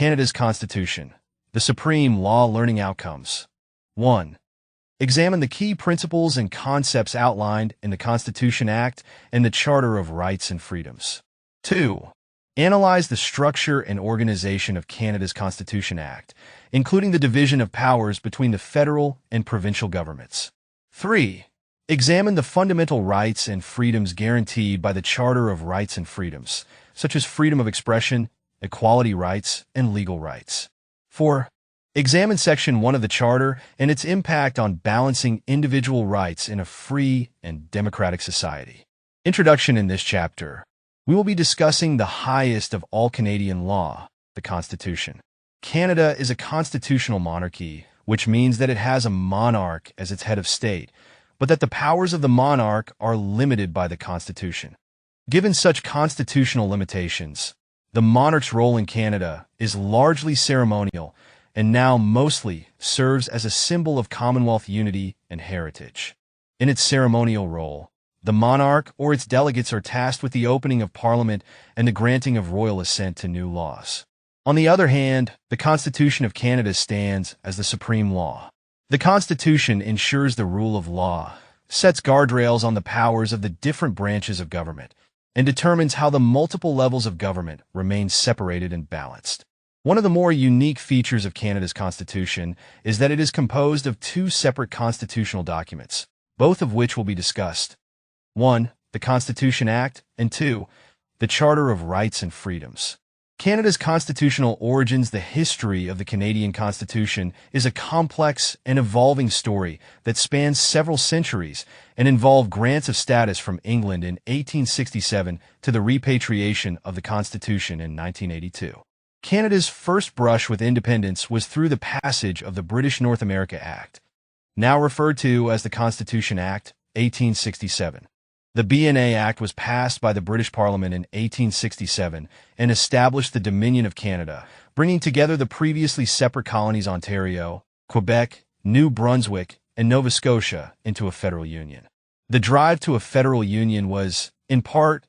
Canada's Constitution, the supreme law learning outcomes. 1. Examine the key principles and concepts outlined in the Constitution Act and the Charter of Rights and Freedoms. 2. Analyze the structure and organization of Canada's Constitution Act, including the division of powers between the federal and provincial governments. 3. Examine the fundamental rights and freedoms guaranteed by the Charter of Rights and Freedoms, such as freedom of expression, equality rights, and legal rights. 4. Examine Section 1 of the Charter and its impact on balancing individual rights in a free and democratic society. Introduction. In this chapter, we will be discussing the highest of all Canadian law, the Constitution. Canada is a constitutional monarchy, which means that it has a monarch as its head of state, but that the powers of the monarch are limited by the Constitution. Given such constitutional limitations, the monarch's role in Canada is largely ceremonial and now mostly serves as a symbol of Commonwealth unity and heritage. In its ceremonial role, the monarch or its delegates are tasked with the opening of Parliament and the granting of royal assent to new laws. On the other hand, the Constitution of Canada stands as the supreme law. The Constitution ensures the rule of law, sets guardrails on the powers of the different branches of government, and determines how the multiple levels of government remain separated and balanced. One of the more unique features of Canada's Constitution is that it is composed of two separate constitutional documents, both of which will be discussed. 1. The Constitution Act, and 2. The Charter of Rights and Freedoms. Canada's constitutional origins. The history of the Canadian Constitution is a complex and evolving story that spans several centuries and involved grants of status from England in 1867 to the repatriation of the Constitution in 1982. Canada's first brush with independence was through the passage of the British North America Act, now referred to as the Constitution Act, 1867. The BNA Act was passed by the British Parliament in 1867 and established the Dominion of Canada, bringing together the previously separate colonies Ontario, Quebec, New Brunswick, and Nova Scotia into a federal union. The drive to a federal union was, in part,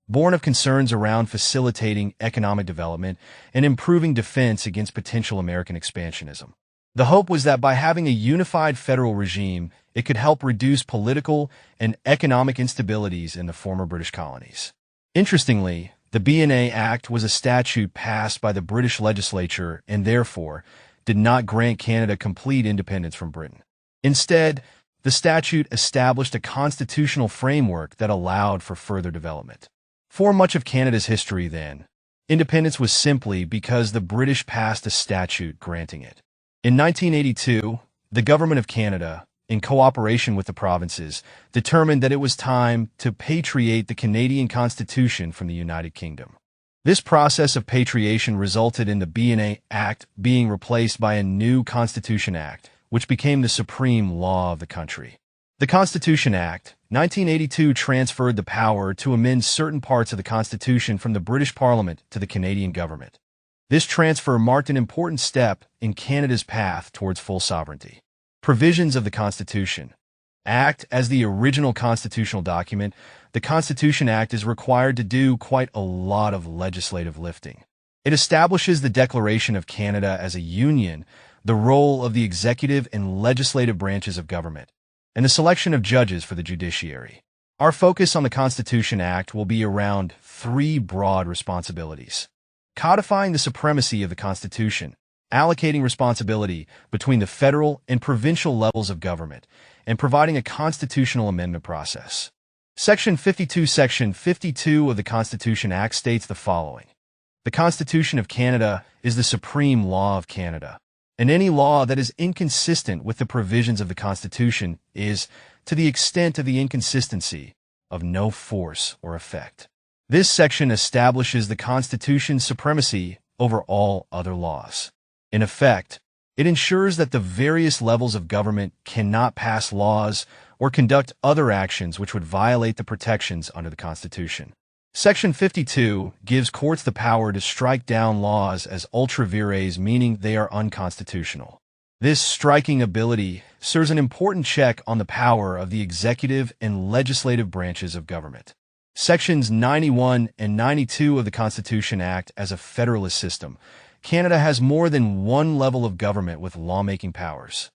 born of concerns around facilitating economic development and improving defense against potential American expansionism. The hope was that by having a unified federal regime, it could help reduce political and economic instabilities in the former British colonies. Interestingly, the BNA Act was a statute passed by the British legislature and therefore did not grant Canada complete independence from Britain. Instead, the statute established a constitutional framework that allowed for further development. For much of Canada's history then, independence was simply because the British passed a statute granting it. In 1982, the Government of Canada, in cooperation with the provinces, determined that it was time to patriate the Canadian Constitution from the United Kingdom. This process of patriation resulted in the BNA Act being replaced by a new Constitution Act, which became the supreme law of the country. The Constitution Act, 1982, transferred the power to amend certain parts of the Constitution from the British Parliament to the Canadian government. This transfer marked an important step in Canada's path towards full sovereignty. Provisions of the Constitution Act. As the original constitutional document, the Constitution Act is required to do quite a lot of legislative lifting. It establishes the declaration of Canada as a union, the role of the executive and legislative branches of government, and the selection of judges for the judiciary. Our focus on the Constitution Act will be around three broad responsibilities: codifying the supremacy of the Constitution, allocating responsibility between the federal and provincial levels of government, and providing a constitutional amendment process. Section 52. Section 52 of the Constitution Act states the following: the Constitution of Canada is the supreme law of Canada, and any law that is inconsistent with the provisions of the Constitution is, to the extent of the inconsistency, of no force or effect. This section establishes the Constitution's supremacy over all other laws. In effect, it ensures that the various levels of government cannot pass laws or conduct other actions which would violate the protections under the Constitution. Section 52 gives courts the power to strike down laws as ultra vires, meaning they are unconstitutional. This striking ability serves an important check on the power of the executive and legislative branches of government. Sections 91 and 92 of the Constitution Act as a federalist system Canada has more than one level of government with lawmaking powers.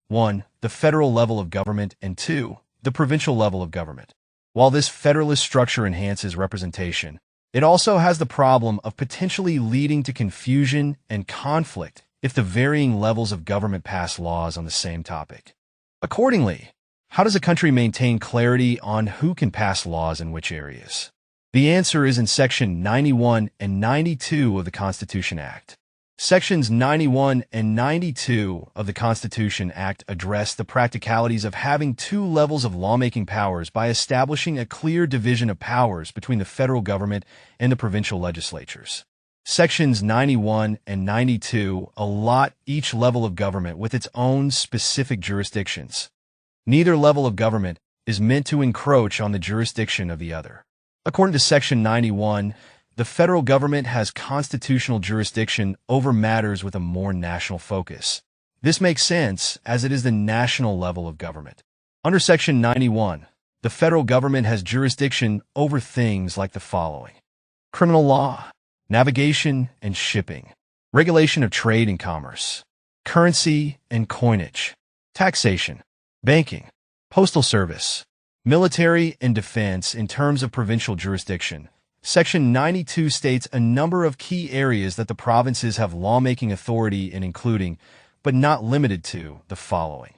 1. The federal level of government, and 2. The provincial level of government. While this federalist structure enhances representation, it also has the problem of potentially leading to confusion and conflict if the varying levels of government pass laws on the same topic. Accordingly, how does a country maintain clarity on who can pass laws in which areas? The answer is in Section 91 and 92 of the Constitution Act. Sections 91 and 92 of the Constitution Act address the practicalities of having two levels of lawmaking powers by establishing a clear division of powers between the federal government and the provincial legislatures. Sections 91 and 92 allot each level of government with its own specific jurisdictions. Neither level of government is meant to encroach on the jurisdiction of the other. According to Section 91, the federal government has constitutional jurisdiction over matters with a more national focus. This makes sense, as it is the national level of government. Under Section 91, the federal government has jurisdiction over things like the following: criminal law, navigation and shipping, regulation of trade and commerce, currency and coinage, taxation, banking, postal service, military and defense. In terms of provincial jurisdiction, Section 92 states a number of key areas that the provinces have lawmaking authority in, including, but not limited to, the following: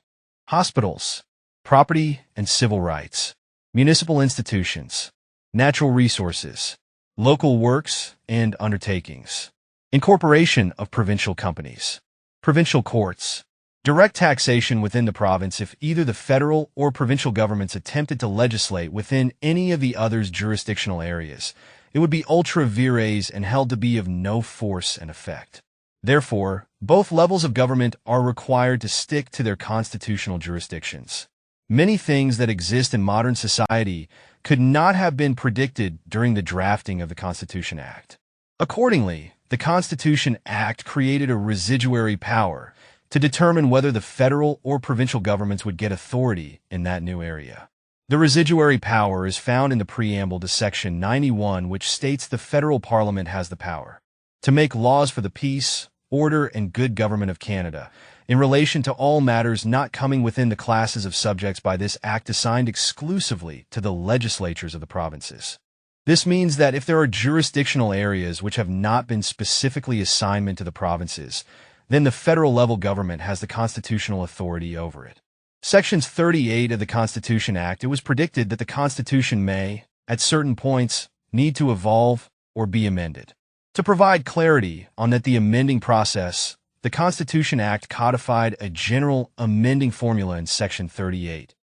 hospitals, property and civil rights, municipal institutions, natural resources, local works and undertakings, incorporation of provincial companies, provincial courts, direct taxation within the province if either the federal or provincial governments attempted to legislate within any of the other's jurisdictional areas. It would be ultra vires and held to be of no force and effect. Therefore, both levels of government are required to stick to their constitutional jurisdictions. Many things that exist in modern society could not have been predicted during the drafting of the Constitution Act. Accordingly, the Constitution Act created a residuary power to determine whether the federal or provincial governments would get authority in that new area. The residuary power is found in the preamble to Section 91, which states the federal parliament has the power to make laws for the peace, order, and good government of Canada in relation to all matters not coming within the classes of subjects by this act assigned exclusively to the legislatures of the provinces. This means that if there are jurisdictional areas which have not been specifically assigned to the provinces, then the federal level government has the constitutional authority over it. Sections 38 of the Constitution Act, it was predicted that the Constitution may, at certain points, need to evolve or be amended. To provide clarity on that the amending process, the Constitution Act codified a general amending formula in Section 38.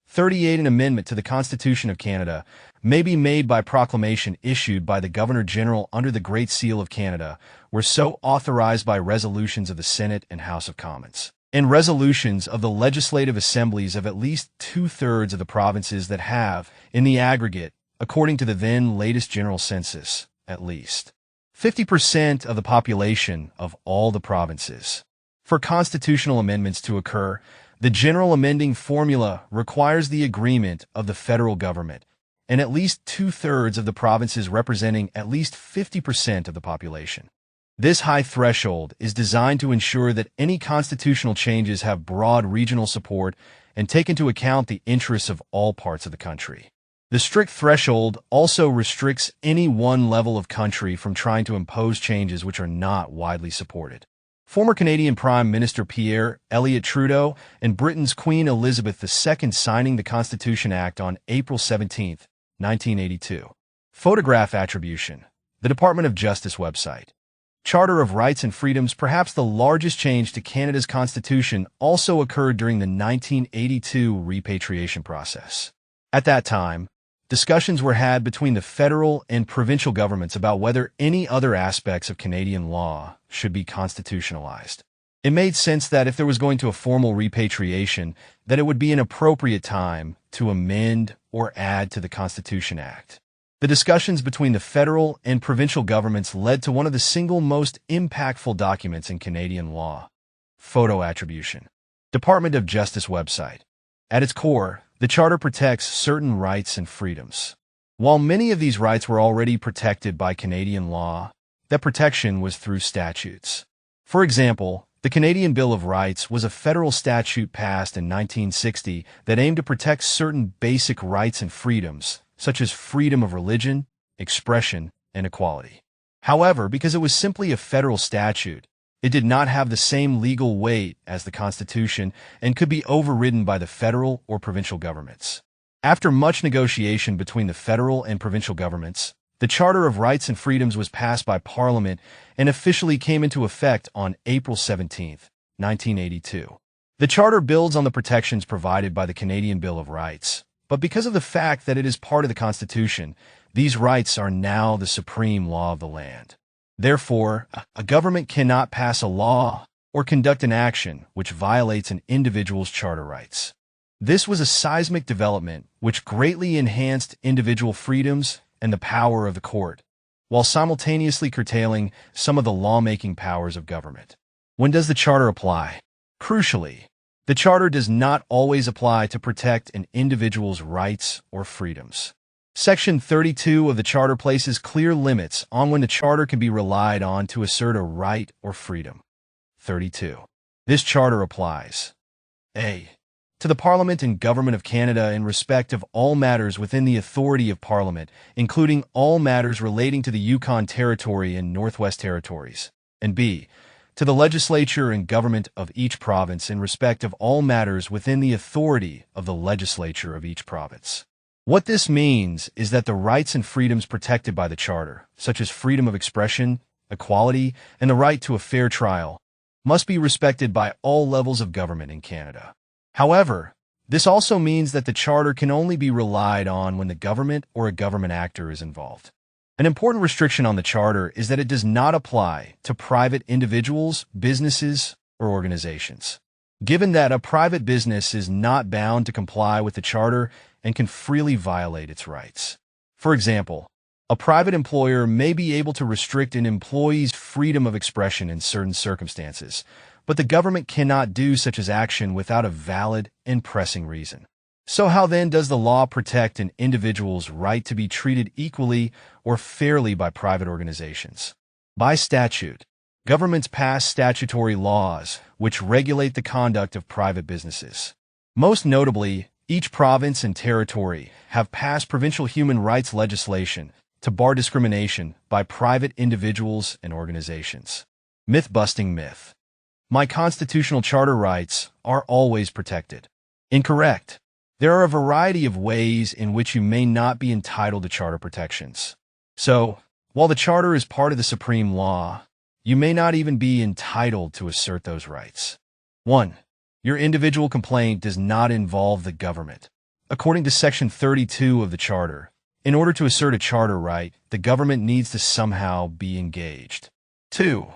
38. An amendment to the Constitution of Canada may be made by proclamation issued by the Governor-General under the Great Seal of Canada, were so authorized by resolutions of the Senate and House of Commons, and resolutions of the legislative assemblies of at least two-thirds of the provinces that have, in the aggregate, according to the then latest general census, at least 50% of the population of all the provinces. For constitutional amendments to occur, the general amending formula requires the agreement of the federal government and at least two-thirds of the provinces representing at least 50% of the population. This high threshold is designed to ensure that any constitutional changes have broad regional support and take into account the interests of all parts of the country. The strict threshold also restricts any one level of country from trying to impose changes which are not widely supported. Former Canadian Prime Minister Pierre Elliott Trudeau and Britain's Queen Elizabeth II signing the Constitution Act on April 17, 1982. Photograph attribution. The Department of Justice website. Charter of Rights and Freedoms. Perhaps the largest change to Canada's constitution also occurred during the 1982 repatriation process. At that time, discussions were had between the federal and provincial governments about whether any other aspects of Canadian law should be constitutionalized. It made sense that if there was going to a formal repatriation, that it would be an appropriate time to amend or add to the Constitution Act. The discussions between the federal and provincial governments led to one of the single most impactful documents in Canadian law. Photo attribution. Department of Justice website. At its core, the Charter protects certain rights and freedoms. While many of these rights were already protected by Canadian law, that protection was through statutes. For example, the Canadian Bill of Rights was a federal statute passed in 1960 that aimed to protect certain basic rights and freedoms, such as freedom of religion, expression, and equality. However, because it was simply a federal statute, it did not have the same legal weight as the Constitution and could be overridden by the federal or provincial governments. After much negotiation between the federal and provincial governments, the Charter of Rights and Freedoms was passed by Parliament and officially came into effect on April 17, 1982. The Charter builds on the protections provided by the Canadian Bill of Rights, but because of the fact that it is part of the Constitution, these rights are now the supreme law of the land. Therefore, a government cannot pass a law or conduct an action which violates an individual's charter rights. This was a seismic development which greatly enhanced individual freedoms and the power of the court, while simultaneously curtailing some of the lawmaking powers of government. When does the Charter apply? Crucially, the Charter does not always apply to protect an individual's rights or freedoms. Section 32 of the Charter places clear limits on when the Charter can be relied on to assert a right or freedom. 32. This Charter applies: A. To the Parliament and Government of Canada in respect of all matters within the authority of Parliament, including all matters relating to the Yukon Territory and Northwest Territories. And B. To the Legislature and Government of each province in respect of all matters within the authority of the Legislature of each province. What this means is that the rights and freedoms protected by the Charter, such as freedom of expression, equality, and the right to a fair trial, must be respected by all levels of government in Canada. However, this also means that the Charter can only be relied on when the government or a government actor is involved. An important restriction on the Charter is that it does not apply to private individuals, businesses, or organizations. Given that a private business is not bound to comply with the Charter and can freely violate its rights. For example, a private employer may be able to restrict an employee's freedom of expression in certain circumstances, but the government cannot do such an action without a valid and pressing reason. So how then does the law protect an individual's right to be treated equally or fairly by private organizations? By statute. Governments pass statutory laws which regulate the conduct of private businesses. Most notably, each province and territory have passed provincial human rights legislation to bar discrimination by private individuals and organizations. Myth-busting myth. My constitutional charter rights are always protected. Incorrect. There are a variety of ways in which you may not be entitled to charter protections. So, while the Charter is part of the supreme law, you may not even be entitled to assert those rights. 1. Your individual complaint does not involve the government. According to Section 32 of the Charter, in order to assert a charter right, the government needs to somehow be engaged. 2.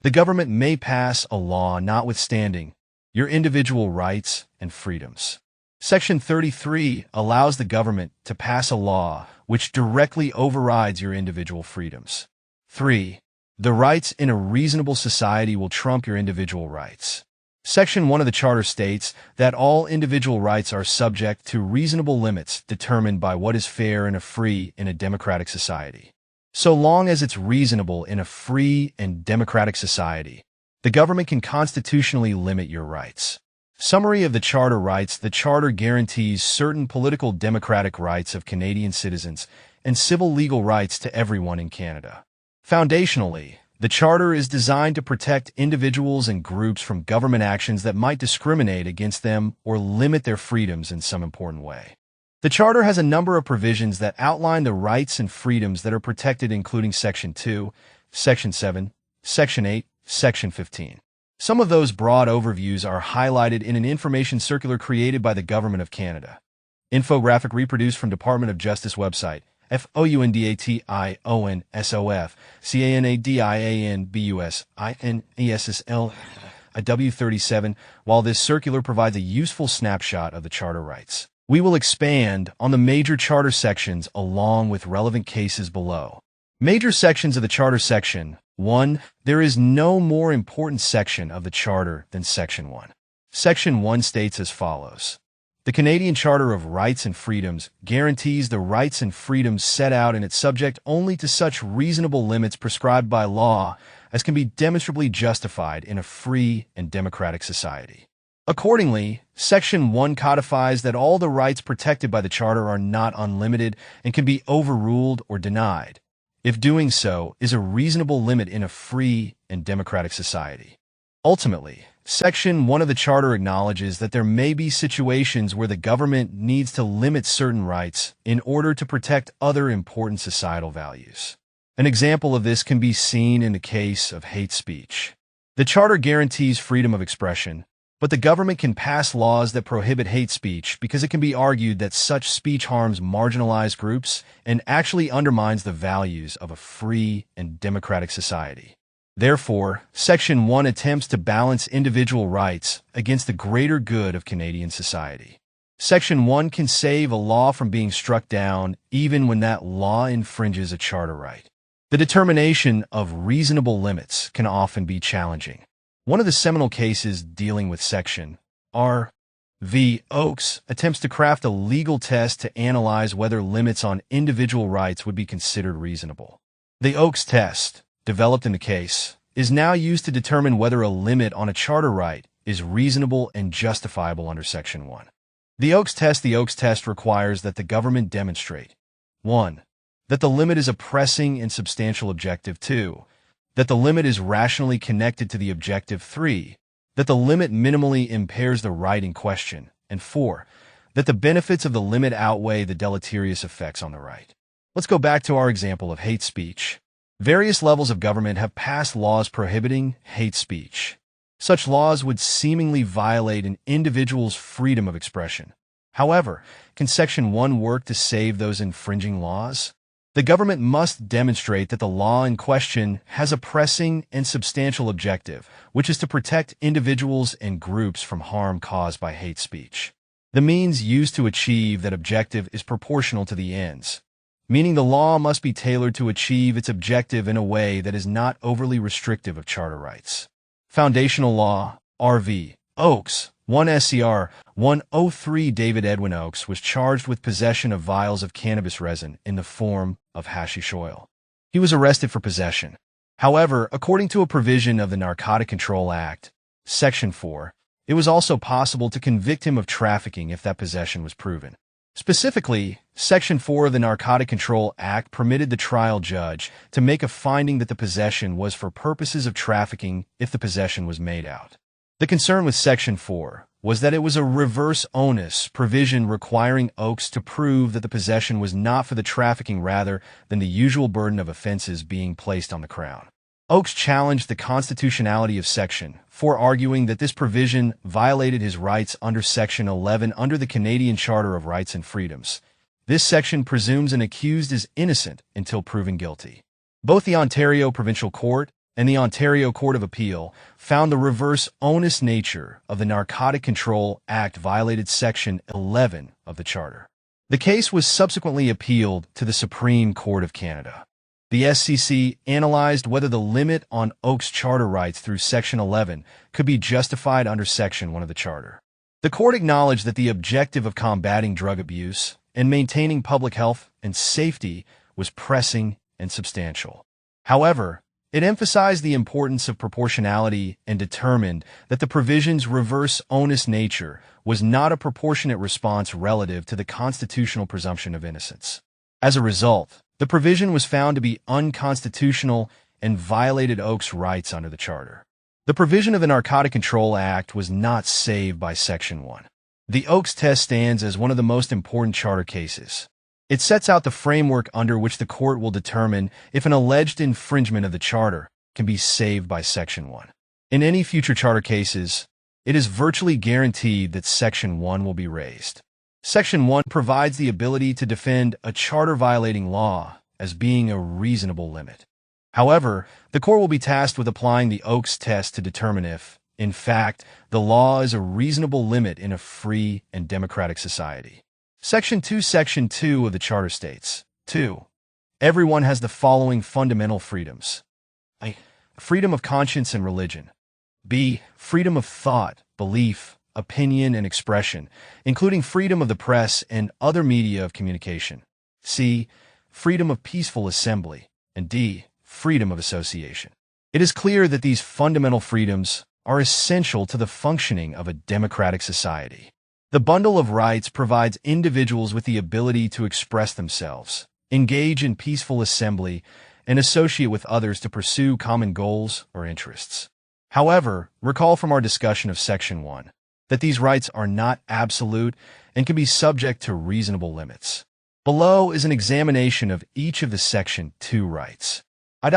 The government may pass a law notwithstanding your individual rights and freedoms. Section 33 allows the government to pass a law which directly overrides your individual freedoms. 3. The rights in a reasonable society will trump your individual rights. Section 1 of the Charter states that all individual rights are subject to reasonable limits determined by what is fair and free in a democratic society. So long as it's reasonable in a free and democratic society, the government can constitutionally limit your rights. Summary of the Charter rights. The Charter guarantees certain political democratic rights of Canadian citizens and civil legal rights to everyone in Canada. Foundationally, the Charter is designed to protect individuals and groups from government actions that might discriminate against them or limit their freedoms in some important way. The Charter has a number of provisions that outline the rights and freedoms that are protected, including Section 2, Section 7, Section 8, Section 15. Some of those broad overviews are highlighted in an information circular created by the Government of Canada. Infographic reproduced from Department of Justice website. FOUNDATIONSOF CANADIANBUSINESSL a W37. While this circular provides a useful snapshot of the Charter rights, we will expand on the major Charter sections along with relevant cases below. Major sections of the Charter. Section 1. There is no more important section of the Charter than Section 1. Section 1 states as follows. The Canadian Charter of Rights and Freedoms guarantees the rights and freedoms set out in it subject only to such reasonable limits prescribed by law as can be demonstrably justified in a free and democratic society. Accordingly, Section 1 codifies that all the rights protected by the Charter are not unlimited and can be overruled or denied, if doing so is a reasonable limit in a free and democratic society. Ultimately, Section 1 of the Charter acknowledges that there may be situations where the government needs to limit certain rights in order to protect other important societal values. An example of this can be seen in the case of hate speech. The Charter guarantees freedom of expression, but the government can pass laws that prohibit hate speech because it can be argued that such speech harms marginalized groups and actually undermines the values of a free and democratic society. Therefore, Section 1 attempts to balance individual rights against the greater good of Canadian society. Section 1 can save a law from being struck down even when that law infringes a charter right. The determination of reasonable limits can often be challenging. One of the seminal cases dealing with Section R. v. Oakes attempts to craft a legal test to analyze whether limits on individual rights would be considered reasonable. The Oakes test, developed in the case, is now used to determine whether a limit on a charter right is reasonable and justifiable under Section 1. The Oakes test requires that the government demonstrate 1. That the limit is a pressing and substantial objective. 2. That the limit is rationally connected to the objective. 3. That the limit minimally impairs the right in question. And 4. That the benefits of the limit outweigh the deleterious effects on the right. Let's go back to our example of hate speech. Various levels of government have passed laws prohibiting hate speech. Such laws would seemingly violate an individual's freedom of expression. However, can Section 1 work to save those infringing laws? The government must demonstrate that the law in question has a pressing and substantial objective, which is to protect individuals and groups from harm caused by hate speech. The means used to achieve that objective is proportional to the ends, meaning the law must be tailored to achieve its objective in a way that is not overly restrictive of charter rights. Foundational Law, R.V. Oakes, 1 SCR 103. David Edwin Oakes was charged with possession of vials of cannabis resin in the form of hashish oil. He was arrested for possession. However, according to a provision of the Narcotic Control Act, Section 4, it was also possible to convict him of trafficking if that possession was proven. Specifically, Section 4 of the Narcotic Control Act permitted the trial judge to make a finding that the possession was for purposes of trafficking if the possession was made out. The concern with Section 4 was that it was a reverse onus provision requiring Oakes to prove that the possession was not for the trafficking rather than the usual burden of offenses being placed on the Crown. Oakes challenged the constitutionality of Section 4, arguing that this provision violated his rights under Section 11 under the Canadian Charter of Rights and Freedoms. This section presumes an accused is innocent until proven guilty. Both the Ontario Provincial Court and the Ontario Court of Appeal found the reverse onus nature of the Narcotic Control Act violated Section 11 of the Charter. The case was subsequently appealed to the Supreme Court of Canada. The SCC analyzed whether the limit on Oakes' charter rights through Section 11 could be justified under Section 1 of the Charter. The court acknowledged that the objective of combating drug abuse and maintaining public health and safety was pressing and substantial. However, it emphasized the importance of proportionality and determined that the provision's reverse onus nature was not a proportionate response relative to the constitutional presumption of innocence. As a result, the provision was found to be unconstitutional and violated Oakes' rights under the Charter. The provision of the Narcotic Control Act was not saved by Section 1. The Oakes test stands as one of the most important charter cases. It sets out the framework under which the court will determine if an alleged infringement of the Charter can be saved by Section 1. In any future charter cases, it is virtually guaranteed that Section 1 will be raised. Section 1 provides the ability to defend a charter-violating law as being a reasonable limit. However, the court will be tasked with applying the Oakes test to determine if, in fact, the law is a reasonable limit in a free and democratic society. Section 2 of the Charter states, 2. Everyone has the following fundamental freedoms. A. Freedom of conscience and religion. B. Freedom of thought, belief, opinion, and expression, including freedom of the press and other media of communication. C. Freedom of peaceful assembly. And D. Freedom of association. It is clear that these fundamental freedoms are essential to the functioning of a democratic society. The bundle of rights provides individuals with the ability to express themselves, engage in peaceful assembly, and associate with others to pursue common goals or interests. However, recall from our discussion of Section 1 that these rights are not absolute and can be subject to reasonable limits. Below is an examination of each of the Section 2 rights.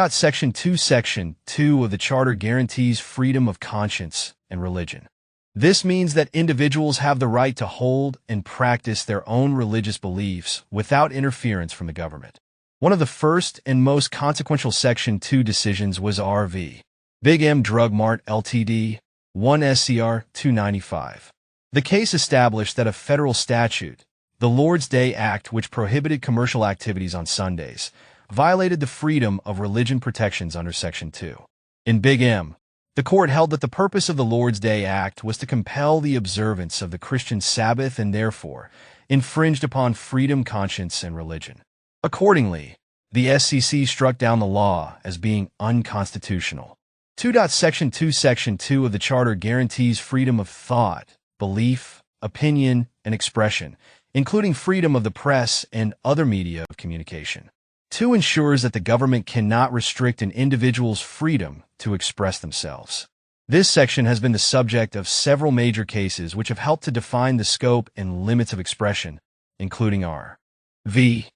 Section 2 of the Charter guarantees freedom of conscience and religion. This means that individuals have the right to hold and practice their own religious beliefs without interference from the government. One of the first and most consequential Section 2 decisions was R.V. Big M Drug Mart Ltd. 1 SCR 295. The case established that a federal statute, the Lord's Day Act, which prohibited commercial activities on Sundays, violated the freedom of religion protections under Section 2. In Big M, the court held that the purpose of the Lord's Day Act was to compel the observance of the Christian Sabbath and therefore infringed upon freedom, conscience, and religion. Accordingly, the SCC struck down the law as being unconstitutional. Section 2 of the Charter guarantees freedom of thought, belief, opinion, and expression, including freedom of the press and other media of communication. 2 ensures that the government cannot restrict an individual's freedom to express themselves. This section has been the subject of several major cases which have helped to define the scope and limits of expression, including R.V.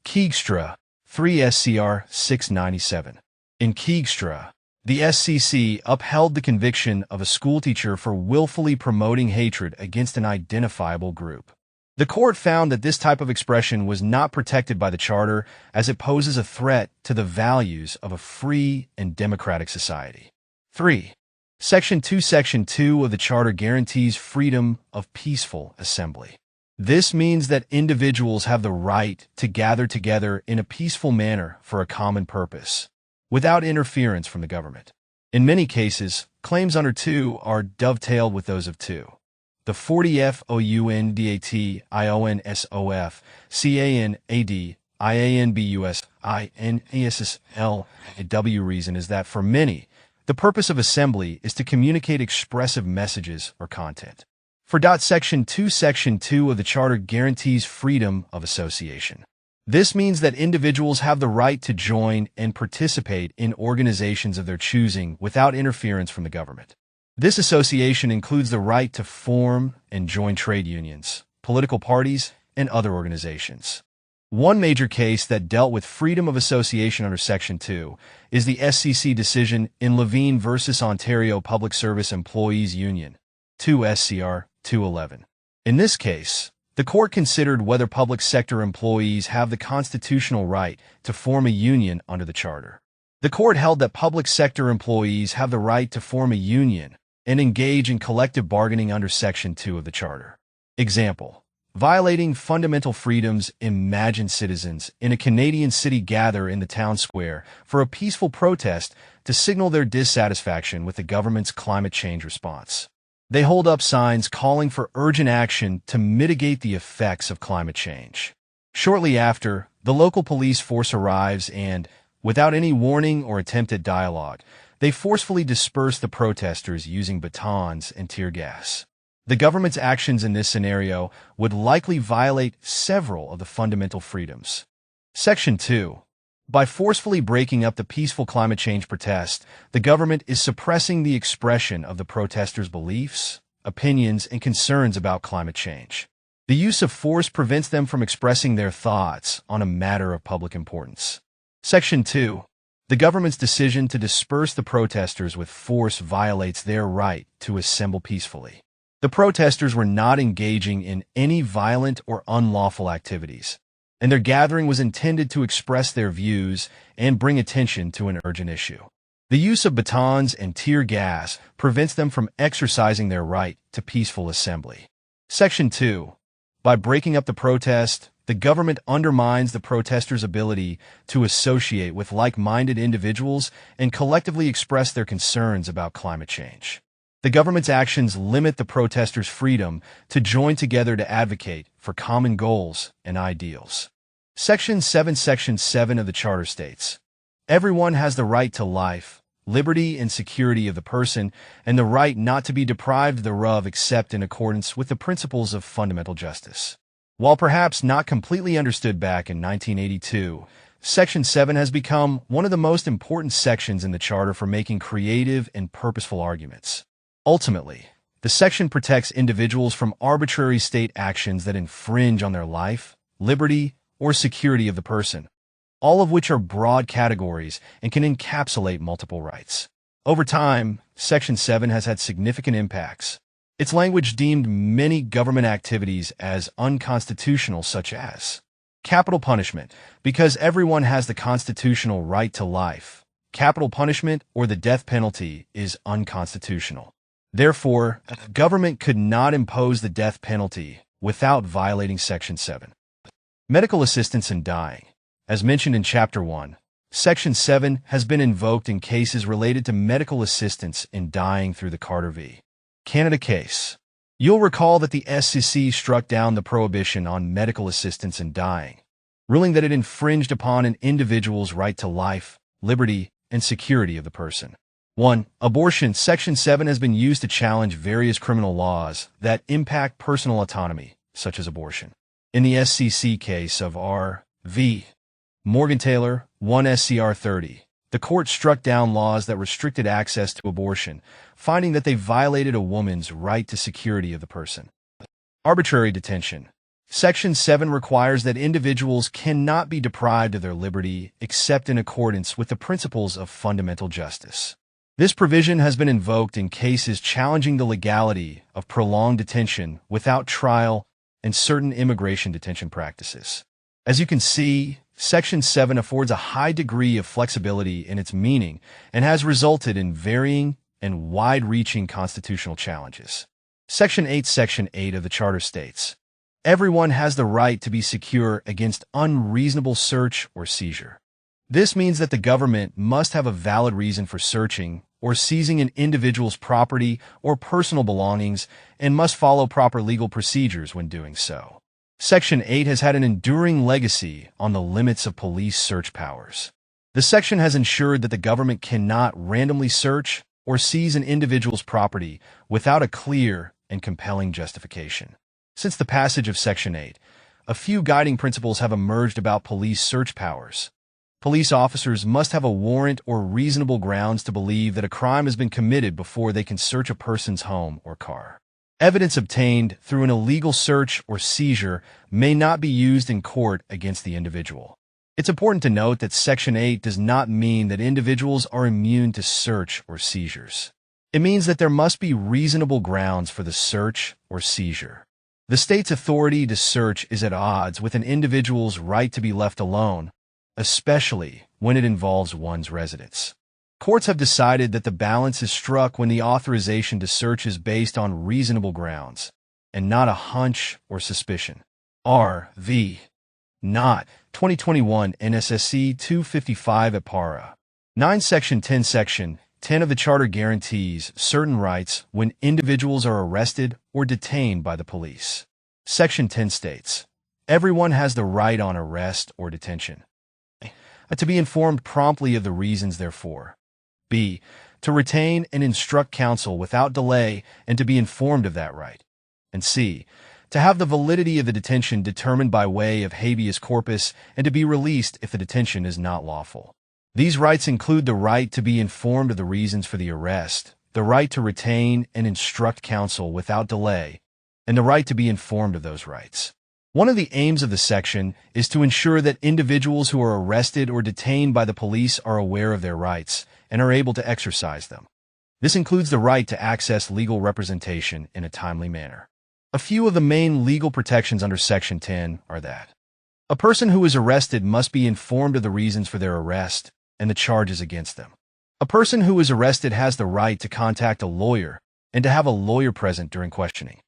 Keegstra, 3 SCR 697. In Keegstra, the SCC upheld the conviction of a schoolteacher for willfully promoting hatred against an identifiable group. The court found that this type of expression was not protected by the Charter as it poses a threat to the values of a free and democratic society. 3. Section 2 of the Charter guarantees freedom of peaceful assembly. This means that individuals have the right to gather together in a peaceful manner for a common purpose, without interference from the government. In many cases, claims under 2 are dovetailed with those of 2. The 40 FOUNDAT IONSOF CANAD IANBUS INASSLW reason is that for many, the purpose of assembly is to communicate expressive messages or content. Section 2 of the Charter guarantees freedom of association. This means that individuals have the right to join and participate in organizations of their choosing without interference from the government. This association includes the right to form and join trade unions, political parties, and other organizations. One major case that dealt with freedom of association under Section 2 is the SCC decision in Levine v. Ontario Public Service Employees Union, 2 SCR 211. In this case, the court considered whether public sector employees have the constitutional right to form a union under the Charter. The court held that public sector employees have the right to form a union and engage in collective bargaining under Section 2 of the Charter. Example: violating fundamental freedoms. Imagine citizens in a Canadian city gather in the town square for a peaceful protest to signal their dissatisfaction with the government's climate change response. They hold up signs calling for urgent action to mitigate the effects of climate change. Shortly after, the local police force arrives and, without any warning or attempt at dialogue, they forcefully disperse the protesters using batons and tear gas. The government's actions in this scenario would likely violate several of the fundamental freedoms. Section 2. By forcefully breaking up the peaceful climate change protest, the government is suppressing the expression of the protesters' beliefs, opinions, and concerns about climate change. The use of force prevents them from expressing their thoughts on a matter of public importance. Section 2. The government's decision to disperse the protesters with force violates their right to assemble peacefully. The protesters were not engaging in any violent or unlawful activities, and their gathering was intended to express their views and bring attention to an urgent issue. The use of batons and tear gas prevents them from exercising their right to peaceful assembly. Section 2. By breaking up the protest, the government undermines the protesters' ability to associate with like-minded individuals and collectively express their concerns about climate change. The government's actions limit the protesters' freedom to join together to advocate for common goals and ideals. Section 7 of the Charter states, "Everyone has the right to life, liberty and security of the person, and the right not to be deprived thereof except in accordance with the principles of fundamental justice." While perhaps not completely understood back in 1982, Section 7 has become one of the most important sections in the Charter for making creative and purposeful arguments. Ultimately, the section protects individuals from arbitrary state actions that infringe on their life, liberty, or security of the person, all of which are broad categories and can encapsulate multiple rights. Over time, Section 7 has had significant impacts. Its language deemed many government activities as unconstitutional, such as capital punishment, because everyone has the constitutional right to life. Capital punishment or the death penalty is unconstitutional. Therefore, the government could not impose the death penalty without violating Section 7. Medical assistance in dying. As mentioned in Chapter 1, Section 7 has been invoked in cases related to medical assistance in dying through the Carter v. Canada case. You'll recall that the SEC struck down the prohibition on medical assistance in dying, ruling that it infringed upon an individual's right to life, liberty, and security of the person. 1. Abortion. Section 7 has been used to challenge various criminal laws that impact personal autonomy, such as abortion. In the SEC case of R. v. Morgan Taylor, 1 SCR 30, the court struck down laws that restricted access to abortion, finding that they violated a woman's right to security of the person. Arbitrary detention. Section 7 requires that individuals cannot be deprived of their liberty except in accordance with the principles of fundamental justice. This provision has been invoked in cases challenging the legality of prolonged detention without trial and certain immigration detention practices. As you can see, Section 7 affords a high degree of flexibility in its meaning and has resulted in varying and wide-reaching constitutional challenges. Section 8 of the Charter states, "Everyone has the right to be secure against unreasonable search or seizure." This means that the government must have a valid reason for searching or seizing an individual's property or personal belongings and must follow proper legal procedures when doing so. Section 8 has had an enduring legacy on the limits of police search powers. The section has ensured that the government cannot randomly search or seize an individual's property without a clear and compelling justification. Since the passage of Section 8, a few guiding principles have emerged about police search powers. Police officers must have a warrant or reasonable grounds to believe that a crime has been committed before they can search a person's home or car. Evidence obtained through an illegal search or seizure may not be used in court against the individual. It's important to note that Section 8 does not mean that individuals are immune to search or seizures. It means that there must be reasonable grounds for the search or seizure. The state's authority to search is at odds with an individual's right to be left alone, especially when it involves one's residence. Courts have decided that the balance is struck when the authorization to search is based on reasonable grounds, and not a hunch or suspicion. R. v. Not 2021 NSSC 255 at para. 9 Section 10 Section 10 of the Charter guarantees certain rights when individuals are arrested or detained by the police. Section 10 states, "Everyone has the right on arrest or detention. To be informed promptly of the reasons therefor. B. To retain and instruct counsel without delay and to be informed of that right. And C. To have the validity of the detention determined by way of habeas corpus and to be released if the detention is not lawful." These rights include the right to be informed of the reasons for the arrest, the right to retain and instruct counsel without delay, and the right to be informed of those rights. One of the aims of the section is to ensure that individuals who are arrested or detained by the police are aware of their rights and are able to exercise them. This includes the right to access legal representation in a timely manner. A few of the main legal protections under Section 10 are that a person who is arrested must be informed of the reasons for their arrest and the charges against them. A person who is arrested has the right to contact a lawyer and to have a lawyer present during questioning.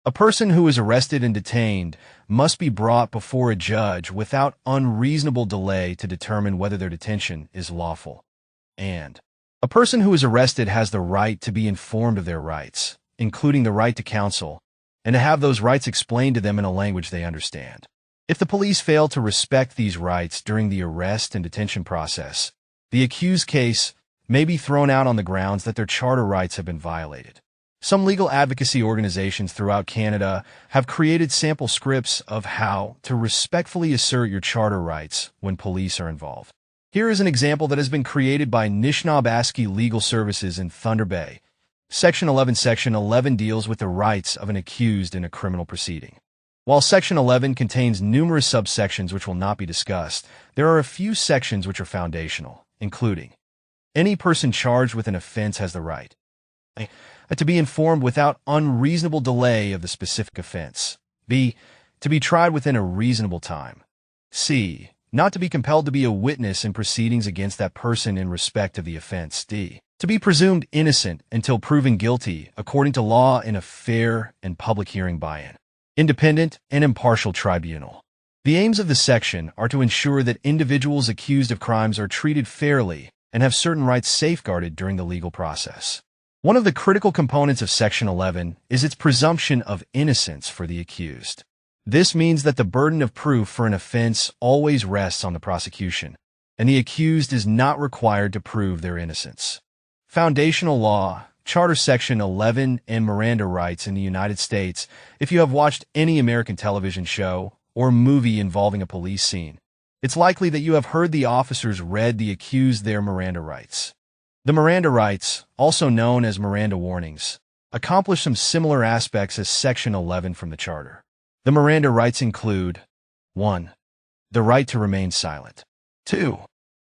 A person who is arrested and detained must be brought before a judge without unreasonable delay to determine whether their detention is lawful. And A person who is arrested has the right to be informed of their rights, including the right to counsel, and to have those rights explained to them in a language they understand. If the police fail to respect these rights during the arrest and detention process, the accused case may be thrown out on the grounds that their charter rights have been violated. Some legal advocacy organizations throughout Canada have created sample scripts of how to respectfully assert your charter rights when police are involved. Here is an example that has been created by Anishinaabe Legal Services in Thunder Bay. Section 11 deals with the rights of an accused in a criminal proceeding. While Section 11 contains numerous subsections which will not be discussed, there are a few sections which are foundational, including: any person charged with an offense has the right to be informed without unreasonable delay of the specific offense. B. To be tried within a reasonable time. C. Not to be compelled to be a witness in proceedings against that person in respect of the offense. D. To be presumed innocent until proven guilty according to law in a fair and public hearing by an independent and impartial tribunal. The aims of the section are to ensure that individuals accused of crimes are treated fairly and have certain rights safeguarded during the legal process. One of the critical components of Section 11 is its presumption of innocence for the accused. This means that the burden of proof for an offense always rests on the prosecution, and the accused is not required to prove their innocence. Foundational law, Charter Section 11, and Miranda rights in the United States. If you have watched any American television show or movie involving a police scene, it's likely that you have heard the officers read the accused their Miranda rights. The Miranda rights, also known as Miranda warnings, accomplish some similar aspects as Section 11 from the Charter. The Miranda rights include: 1. The right to remain silent. 2.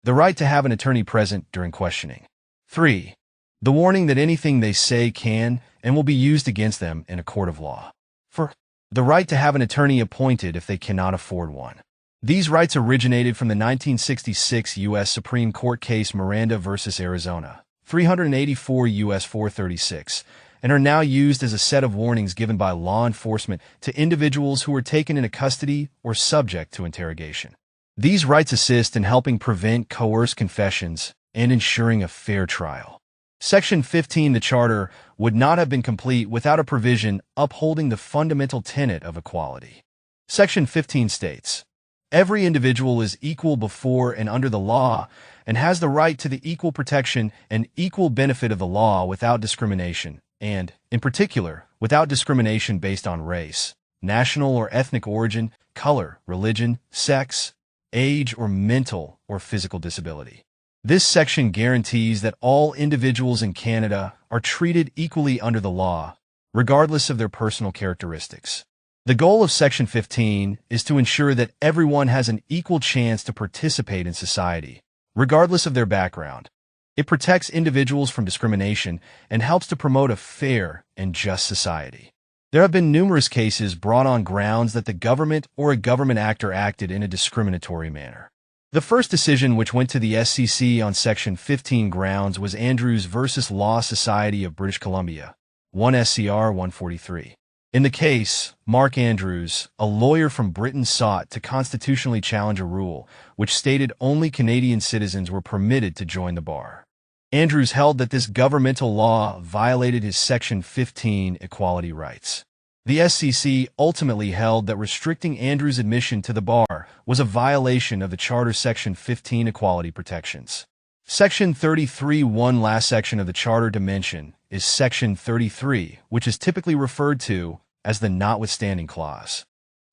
The right to have an attorney present during questioning. 3. The warning that anything they say can and will be used against them in a court of law. 4. The right to have an attorney appointed if they cannot afford one. These rights originated from the 1966 U.S. Supreme Court case Miranda v. Arizona, 384 U.S. 436, and are now used as a set of warnings given by law enforcement to individuals who are taken into custody or subject to interrogation. These rights assist in helping prevent coerced confessions and ensuring a fair trial. Section 15 the Charter would not have been complete without a provision upholding the fundamental tenet of equality. Section 15 states, "Every individual is equal before and under the law and has the right to the equal protection and equal benefit of the law without discrimination, and, in particular, without discrimination based on race, national or ethnic origin, color, religion, sex, age, or mental or physical disability." This section guarantees that all individuals in Canada are treated equally under the law, regardless of their personal characteristics. The goal of Section 15 is to ensure that everyone has an equal chance to participate in society, regardless of their background. It protects individuals from discrimination and helps to promote a fair and just society. There have been numerous cases brought on grounds that the government or a government actor acted in a discriminatory manner. The first decision which went to the SCC on Section 15 grounds was Andrews v. Law Society of British Columbia, 1 SCR 143. In the case, Mark Andrews, a lawyer from Britain, sought to constitutionally challenge a rule which stated only Canadian citizens were permitted to join the bar. Andrews held that this governmental law violated his Section 15 equality rights. The SCC ultimately held that restricting Andrews' admission to the bar was a violation of the Charter Section 15 equality protections. Section 33, one last section of the Charter dimension, is Section 33, which is typically referred to as the Notwithstanding Clause.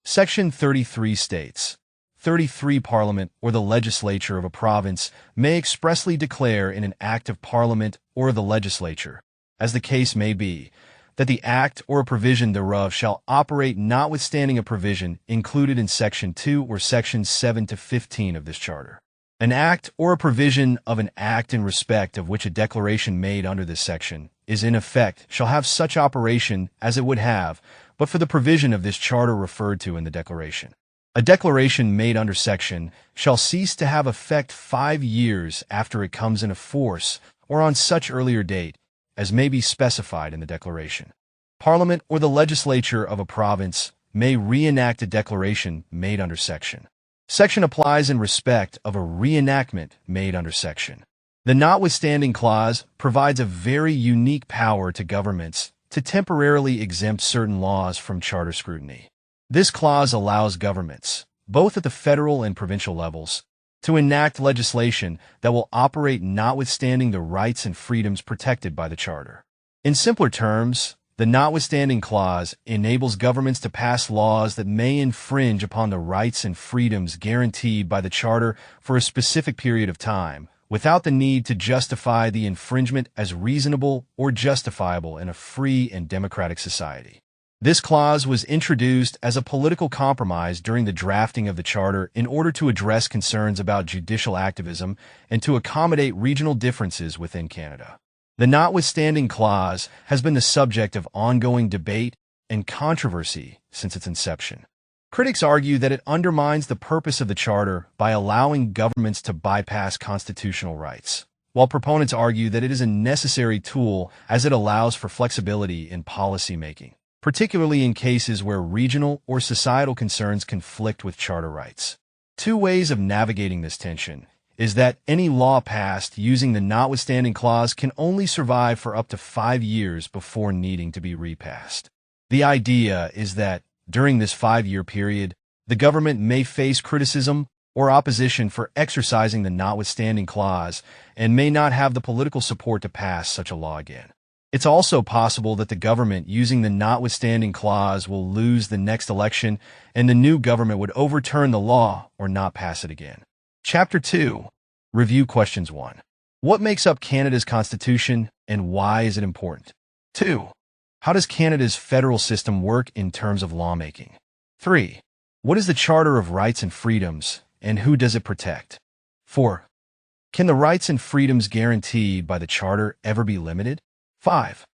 Section 33 states, 33 Parliament or the legislature of a province may expressly declare in an Act of Parliament or the legislature, as the case may be, that the Act or a provision thereof shall operate notwithstanding a provision included in Section 2 or Sections 7 to 15 of this Charter. An Act or a provision of an Act in respect of which a declaration made under this section is in effect shall have such operation as it would have, but for the provision of this Charter referred to in the declaration. A declaration made under section shall cease to have effect 5 years after it comes into force or on such earlier date as may be specified in the declaration. Parliament or the legislature of a province may reenact a declaration made under section. Section applies in respect of a reenactment made under section. The notwithstanding clause provides a very unique power to governments to temporarily exempt certain laws from charter scrutiny. This clause allows governments, both at the federal and provincial levels, to enact legislation that will operate notwithstanding the rights and freedoms protected by the Charter. In simpler terms, the notwithstanding clause enables governments to pass laws that may infringe upon the rights and freedoms guaranteed by the Charter for a specific period of time, without the need to justify the infringement as reasonable or justifiable in a free and democratic society. This clause was introduced as a political compromise during the drafting of the Charter in order to address concerns about judicial activism and to accommodate regional differences within Canada. The notwithstanding clause has been the subject of ongoing debate and controversy since its inception. Critics argue that it undermines the purpose of the Charter by allowing governments to bypass constitutional rights, while proponents argue that it is a necessary tool as it allows for flexibility in policy making, particularly in cases where regional or societal concerns conflict with charter rights. Two ways of navigating this tension is that any law passed using the notwithstanding clause can only survive for up to 5 years before needing to be repassed. The idea is that, during this 5-year period, the government may face criticism or opposition for exercising the notwithstanding clause and may not have the political support to pass such a law again. It's also possible that the government using the notwithstanding clause will lose the next election and the new government would overturn the law or not pass it again. Chapter 2. Review Questions 1. What makes up Canada's Constitution and why is it important? 2. How does Canada's federal system work in terms of lawmaking? 3. What is the Charter of Rights and Freedoms and who does it protect? 4. Can the rights and freedoms guaranteed by the Charter ever be limited? 5.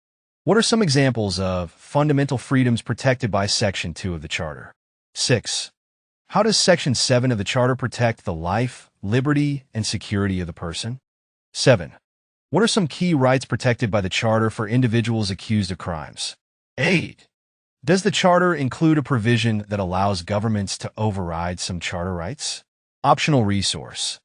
What are some examples of fundamental freedoms protected by Section 2 of the Charter? 6. How does Section 7 of the Charter protect the life, liberty, and security of the person? 7. What are some key rights protected by the Charter for individuals accused of crimes? 8. Does the Charter include a provision that allows governments to override some charter rights? Optional resource.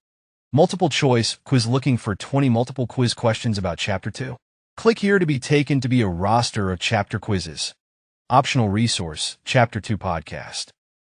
Multiple choice quiz looking for 20 multiple quiz questions about Chapter 2. Click here to be taken to be a roster of chapter quizzes. Optional resource, Chapter 2 podcast.